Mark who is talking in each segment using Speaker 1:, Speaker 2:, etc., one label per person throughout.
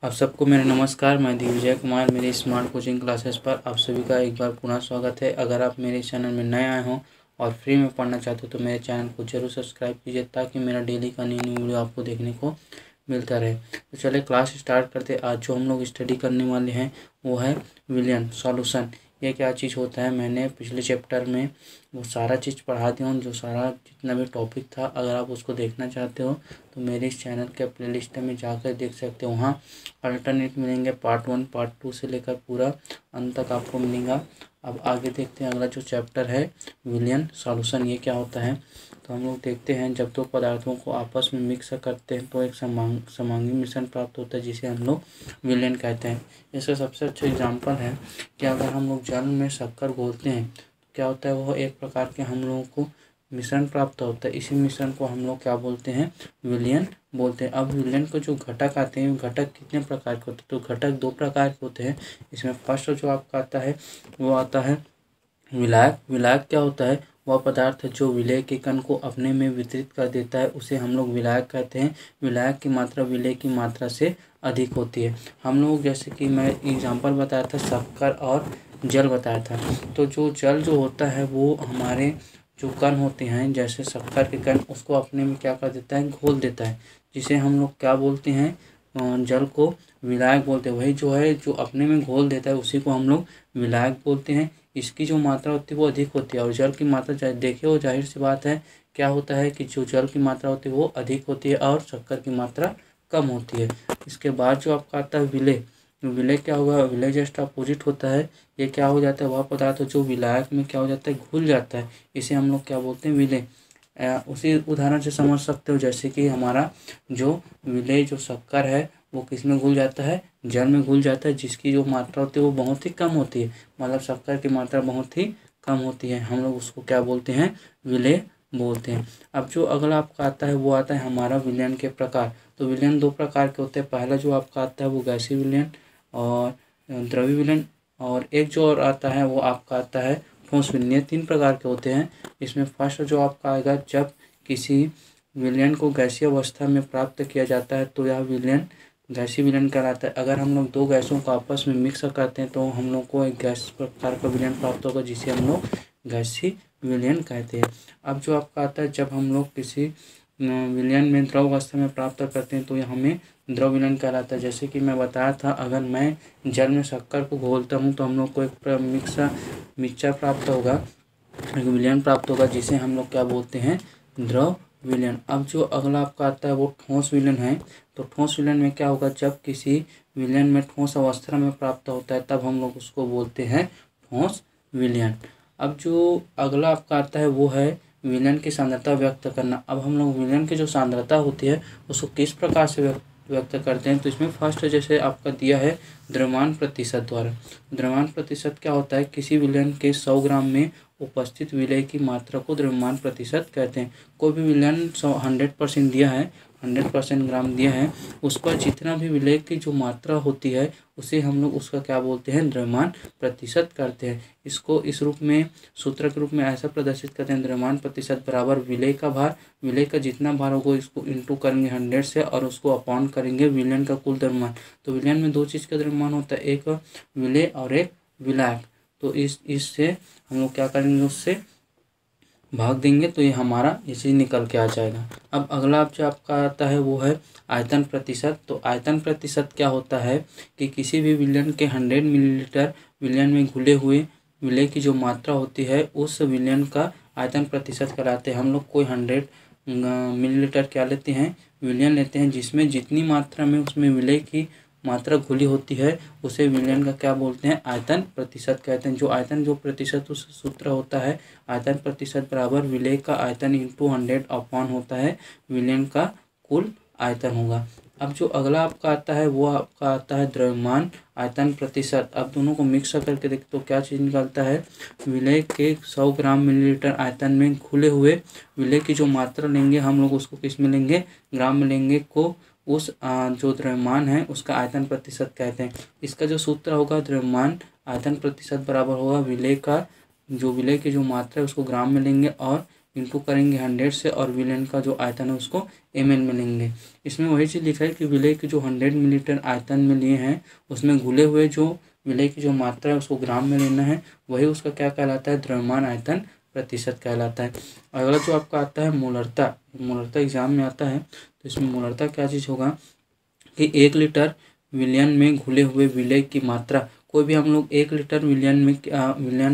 Speaker 1: आप सबको मेरा नमस्कार। मैं दिग्विजय कुमार, मेरी स्मार्ट कोचिंग क्लासेस पर आप सभी का एक बार पुनः स्वागत है। अगर आप मेरे चैनल में नए आए हों और फ्री में पढ़ना चाहते हो तो मेरे चैनल को जरूर सब्सक्राइब कीजिए ताकि मेरा डेली का न्यू वीडियो आपको देखने को मिलता रहे। तो चलिए क्लास स्टार्ट करते। आज जो हम लोग स्टडी करने वाले हैं वो है विलियन सॉल्यूशन। ये क्या चीज़ होता है, मैंने पिछले चैप्टर में वो सारा चीज़ पढ़ा दिया हूँ, जो सारा जितना भी टॉपिक था। अगर आप उसको देखना चाहते हो तो मेरे इस चैनल के प्लेलिस्ट में जाकर देख सकते हो। वहाँ अल्टरनेट मिलेंगे, पार्ट 1 पार्ट 2 से लेकर पूरा अंत तक आपको मिलेगा। अब आगे देखते हैं अगला जो चैप्टर है विलियन सॉल्यूशन। ये क्या होता है तो हम लोग देखते हैं। जब दो पदार्थों को आपस में मिक्स करते हैं तो एक समांगी मिश्रण प्राप्त होता है जिसे हम लोग विलियन कहते हैं। इसका सबसे अच्छा एग्जाम्पल है कि अगर हम लोग जल में शक्कर घोलते हैं तो क्या होता है, वो एक प्रकार के हम लोगों को मिश्रण प्राप्त होता है। इसी मिश्रण को हम लोग क्या बोलते हैं, विलियन बोलते हैं। अब विलियन को जो घटक आते हैं, घटक कितने प्रकार के होते हैं तो घटक 2 प्रकार के होते हैं। इसमें फर्स्ट जो आपका आता है वो आता है विलायक। विलायक क्या होता है, वह पदार्थ है जो विलेय के कण को अपने में वितरित कर देता है, उसे हम लोग विलायक कहते हैं। विलायक की मात्रा विलेय की मात्रा से अधिक होती है। हम लोग जैसे कि मैं एग्जांपल बताया था शक्कर और जल बताया था, तो जो जल जो होता है वो हमारे जो कण होते हैं जैसे शक्कर के कण, उसको अपने में क्या कर देता है, घोल देता है, जिसे हम लोग क्या बोलते हैं, जल को विलायक बोलते हैं। वही जो है जो अपने में घोल देता है उसी को हम लोग विलायक बोलते हैं। इसकी जो मात्रा होती है वो अधिक होती है और जल की मात्रा देखे हो, जाहिर सी बात है क्या होता है कि जो जल की मात्रा होती है वो अधिक होती है और शक्कर की मात्रा कम होती है। इसके बाद जो आपका आता है विलेय। विलेय क्या होगा, विलेय जस्ट अपोजिट होता है। ये क्या हो जाता है, वह पदार्थ जो विलायक में क्या हो जाता है, घुल जाता है, इसे हम लोग क्या बोलते हैं, विलेय। उसी उदाहरण से समझ सकते हो, जैसे कि हमारा जो विलेय जो शक्कर है वो किस में घुल जाता है, जल में घुल जाता है, जिसकी जो मात्रा होती है वो बहुत ही कम होती है। मतलब शक्कर की मात्रा बहुत ही कम होती है, हम लोग उसको क्या बोलते हैं, विलेय बोलते हैं। अब जो अगला आपका आता है वो आता है हमारा विलयन के प्रकार। तो विलयन 2 प्रकार के होते हैं। पहला जो आपका आता है वो गैसीय विलयन और द्रव्य विलयन, और एक जो और आता है वो आपका आता है ठोस विलयन। ये 3 प्रकार के होते हैं। इसमें फर्स्ट जो आपका आएगा, जब किसी विलयन को गैसीय अवस्था में प्राप्त किया जाता है तो यह विलयन गैसीय विलयन कहलाता है। अगर हम लोग 2 गैसों को आपस में मिक्स करते हैं तो हम लोग को एक गैस प्रकार का विलयन प्राप्त होगा जिसे हम लोग गैसीय विलयन कहते हैं। अब जो आपका आता है, जब हम लोग किसी विलयन में द्रव अवस्था में प्राप्त करते हैं तो यह हमें द्रव विलयन कहलाता है। जैसे कि मैं बताया था, अगर मैं जल में शक्कर को घोलता हूँ तो हम लोग को एक मिक्सचर प्राप्त होगा, एक विलयन प्राप्त होगा, जिसे हम लोग क्या बोलते हैं, द्रव विलयन। अब जो अगला आपका आता है वो ठोस विलयन है। तो ठोस विलयन में क्या होगा, जब किसी विलयन में ठोस अवस्था में प्राप्त होता है तब हम लोग उसको बोलते हैं ठोस विलयन। अब जो अगला आपका आता है वो है विलयन की सांद्रता व्यक्त करना। अब हम लोग विलयन की जो सांद्रता होती है उसको किस प्रकार से व्यक्त करते हैं, तो इसमें फर्स्ट जैसे आपका दिया है द्रव्यमान प्रतिशत द्वारा। द्रव्यमान प्रतिशत क्या होता है, किसी विलयन के 100 ग्राम में उपस्थित विलेय की मात्रा को द्रव्यमान प्रतिशत कहते हैं। कोई भी विलयन 100% दिया है, 100% ग्राम दिया है, उस पर जितना भी विलेय की जो मात्रा होती है उसे हम लोग उसका क्या बोलते हैं, द्रव्यमान प्रतिशत करते हैं। इसको इस रूप में सूत्र के रूप में ऐसा प्रदर्शित करते हैं, द्रव्यमान प्रतिशत बराबर विलेय का भार। विलेय का जितना भार होगा इसको इंटू करेंगे 100 से और उसको अपॉन करेंगे विलयन का कुल द्रव्यमान। तो विलयन में 2 चीज़ का द्रव्यमान होता है, एक विलेय और एक विलायक। तो इससे हम लोग क्या करेंगे, उससे भाग देंगे तो ये हमारा ये चीज़ निकल के आ जाएगा। अब अगला जो आपका आता है वो है आयतन प्रतिशत। तो आयतन प्रतिशत क्या होता है कि किसी भी विलयन के 100 मिलीलीटर विलयन में घुले हुए विलेय की जो मात्रा होती है उस विलयन का आयतन प्रतिशत कहलाते हैं। हम लोग कोई 100 मिलीलीटर क्या लेते हैं, विलयन लेते हैं, जिसमें जितनी मात्रा में उसमें विलेय की मात्रा घुली होती है उसे विलयन का क्या बोलते हैं, आयतन प्रतिशत कहते हैं। जो आयतन जो प्रतिशत उस सूत्र होता है, आयतन प्रतिशत बराबर विलेय का आयतन इंटू 100 अपॉन होता है विलयन का कुल आयतन होगा। अब जो अगला आपका आता है वो आपका आता है द्रव्यमान आयतन प्रतिशत। अब दोनों को मिक्स करके देखते तो क्या चीज़ निकलता है, विलेय के 100 ग्राम मिलीलीटर आयतन में घुले हुए विलेय की जो मात्रा लेंगे हम लोग उसको किस में लेंगे, ग्राम में लेंगे, को उस जो द्रव्यमान है उसका आयतन प्रतिशत कहते हैं। इसका जो सूत्र होगा द्रव्यमान आयतन प्रतिशत बराबर होगा विलेय का जो विलेय की जो मात्रा है उसको ग्राम में लेंगे और इंटू करेंगे 100 से और विलयन का जो आयतन है उसको ml में लेंगे। इसमें वही चीज़ लिखा है कि विलय की जो 100 मिलीलीटर आयतन में लिए हैं उसमें घुले हुए जो विलय की जो मात्रा है उसको ग्राम में लेना है, वही उसका क्या कहलाता है, द्रव्यमान आयतन प्रतिशत कहलाता है। अगला जो आपका आता है मोलरता, मोलरता एग्जाम में आता है, तो इसमें मोलरता क्या चीज़ होगा कि 1 लीटर विलयन में घुले हुए विलय की मात्रा, कोई भी हम लोग 1 लीटर विलयन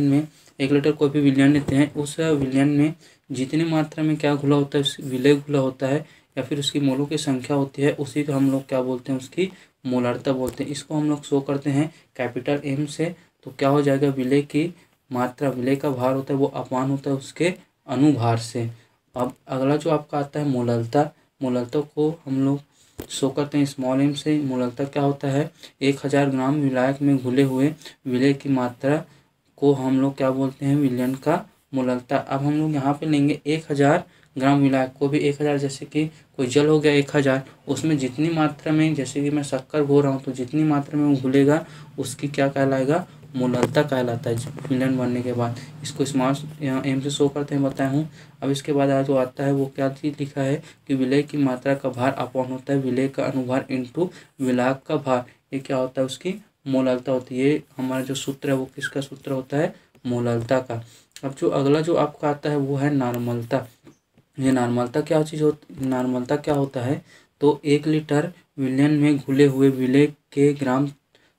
Speaker 1: में 1 लीटर कोई भी विलयन लेते हैं, उस विलयन में जितनी मात्रा में क्या घुला होता है, उस विलय घुला होता है या फिर उसकी मोलों की संख्या होती है, उसी को हम लोग क्या बोलते हैं, उसकी मोलरता बोलते हैं। इसको हम लोग शो करते हैं कैपिटल M से। तो क्या हो जाएगा, विलय की मात्रा, विलय का भार होता है वो अपान होता है उसके अनुभार से। अब अगला जो आपका आता है मोलरता, मोलरता को हम लोग शो करते हैं स्मॉल m से। मोलरता क्या होता है, 1000 ग्राम विलायक में घुले हुए विलय की मात्रा को हम लोग क्या बोलते हैं, विलयन का मोलरता। अब हम लोग यहाँ पे लेंगे 1000 ग्राम विलायक को भी 1000, जैसे कि कोई जल हो गया 1000, उसमें जितनी मात्रा में, जैसे कि मैं शक्कर घोल रहा हूँ तो जितनी मात्रा में वो घुलेगा उसकी क्या कहलाएगा, मोलरता कहलाता है विलयन बनने के बाद। इसको स्मॉल m से शो करते हैं, बताया हूँ। अब इसके बाद जो आता है वो क्या चीज़ लिखा है कि विलय की मात्रा का भार अपॉन होता है विलय का अनुभार इंटू विलायक का भार, ये क्या होता है, उसकी मोलरता होती है। ये हमारा जो सूत्र है वो किसका सूत्र होता है, मोलरता का। अब जो अगला जो आपका आता है वो है नॉर्मलता। ये नॉर्मलता क्या चीज़ होती, नॉर्मलता क्या होता है, तो 1 लीटर विलयन में घुले हुए विलय के ग्राम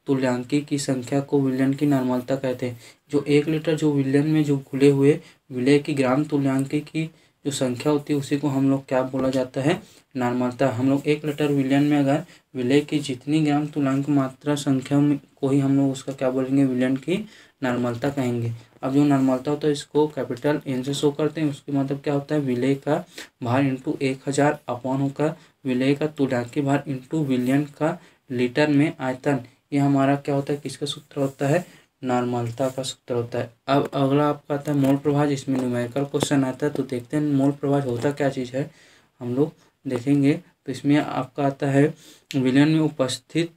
Speaker 1: तुल्यांकी की संख्या को विलयन की नॉर्मलता कहते हैं। जो 1 लीटर जो विलयन में जो घुले हुए विलय की ग्राम तुल्यांकी की जो संख्या होती है उसी को हम लोग क्या बोला जाता है, नॉर्मलता। हम लोग 1 लीटर विलयन में अगर विलय की जितनी ग्राम तुल्यांक मात्रा संख्या में को ही हम लोग उसका क्या बोलेंगे, विलयन की नॉर्मलता कहेंगे। अब जो नॉर्मलता होता है इसको कैपिटल N से शो करते हैं। उसके मतलब क्या होता है, विलय का भार इंटू 1000 अपॉन होकर विलय का तुल्यांकी भार इंटू विलयन का लीटर में आयतन। ये हमारा क्या होता है, किसका सूत्र होता है, नॉर्मलता का सूत्र होता है। अब अगला आपका आता है मोल प्रभाज। इसमें न्यूमेरिकल क्वेश्चन आता है, तो देखते हैं मोल प्रभाज होता क्या चीज़ है, हम लोग देखेंगे। तो इसमें आपका आता है विलयन में उपस्थित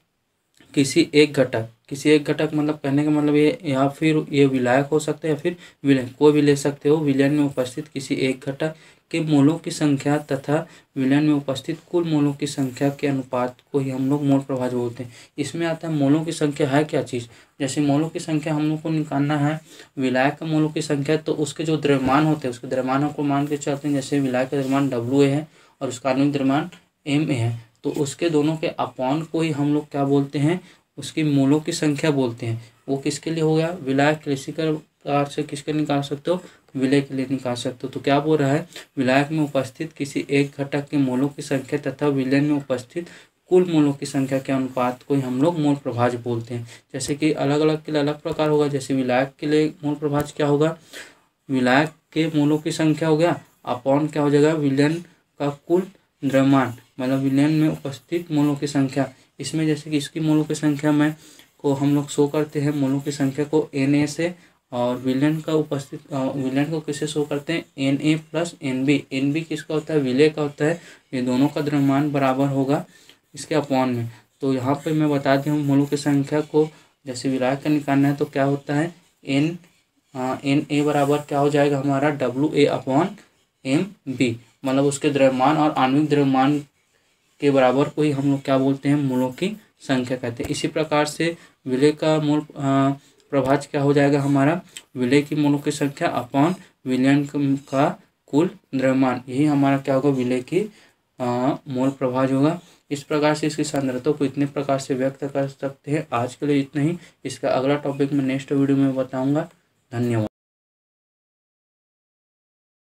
Speaker 1: किसी एक घटक, किसी एक घटक मतलब कहने का मतलब ये, या फिर ये विलायक हो सकता है या फिर विलयन, कोई भी ले सकते हो। विलयन में उपस्थित किसी एक घटक के मोलों की संख्या तथा विलयन में उपस्थित कुल मोलों की संख्या के अनुपात को ही हम लोग मोल प्रभाज बोलते हैं। इसमें आता है मोलों की संख्या है क्या चीज़, जैसे मोलों की संख्या हम लोग को निकालना है विलायक का मोलों की संख्या, तो उसके जो द्रव्यमान होते हैं उसके द्रव्यमानों को मान के चलते हैं। जैसे विलायक का द्रव्यमान WA है और उसका आणविक द्रव्यमान MA है, तो उसके दोनों के अपॉन को ही हम लोग क्या बोलते हैं, उसकी मोलों की संख्या बोलते हैं। वो किसके लिए हो गया, विलायक के लिए। इसी प्रकार से किसके निकाल सकते हो, विलय के लिए निकाल सकते हो। तो क्या बोल रहा है, विलायक में उपस्थित किसी एक घटक के मोलों की संख्या तथा विलयन में उपस्थित कुल मोलों की संख्या के अनुपात को ही हम लोग मोल प्रभाज बोलते हैं। जैसे कि अलग अलग के लिए अलग प्रकार होगा। जैसे विलायक के लिए मोल प्रभाज क्या होगा, विलायक के मोलों की संख्या हो गया अपॉन क्या हो जाएगा, विलयन का कुल द्रव्यमान, मतलब विलयन में उपस्थित मोलों की संख्या। इसमें जैसे कि इसकी मोलों की संख्या में को हम लोग शो करते हैं मोलों की संख्या को Na से, और विलयन का उपस्थित विलयन को किससे शो करते हैं, Na प्लस NB। NB किसका होता है, विलय का होता है। ये दोनों का द्रव्यमान बराबर होगा इसके अपॉन में। तो यहाँ पे मैं बता दूँ मोलों की संख्या को, जैसे विलायक का निकालना है तो क्या होता है, Na बराबर क्या हो जाएगा हमारा, WA अपॉन MB, मतलब उसके द्रव्यमान और आणविक द्रव्यमान के बराबर को ही हम लोग क्या बोलते हैं, मोलों की संख्या कहते हैं। इसी प्रकार से विलय का मोल प्रभाज क्या हो जाएगा हमारा, विलय की मोलों की संख्या अपॉन विलयन का कुल द्रव्यमान, यही हमारा क्या होगा, विलय की मोल प्रभाज होगा। इस प्रकार से इसकी सांद्रता को इतने प्रकार से व्यक्त कर सकते हैं। आज के लिए इतना ही। इसका अगला टॉपिक मैं नेक्स्ट वीडियो में बताऊंगा। धन्यवाद।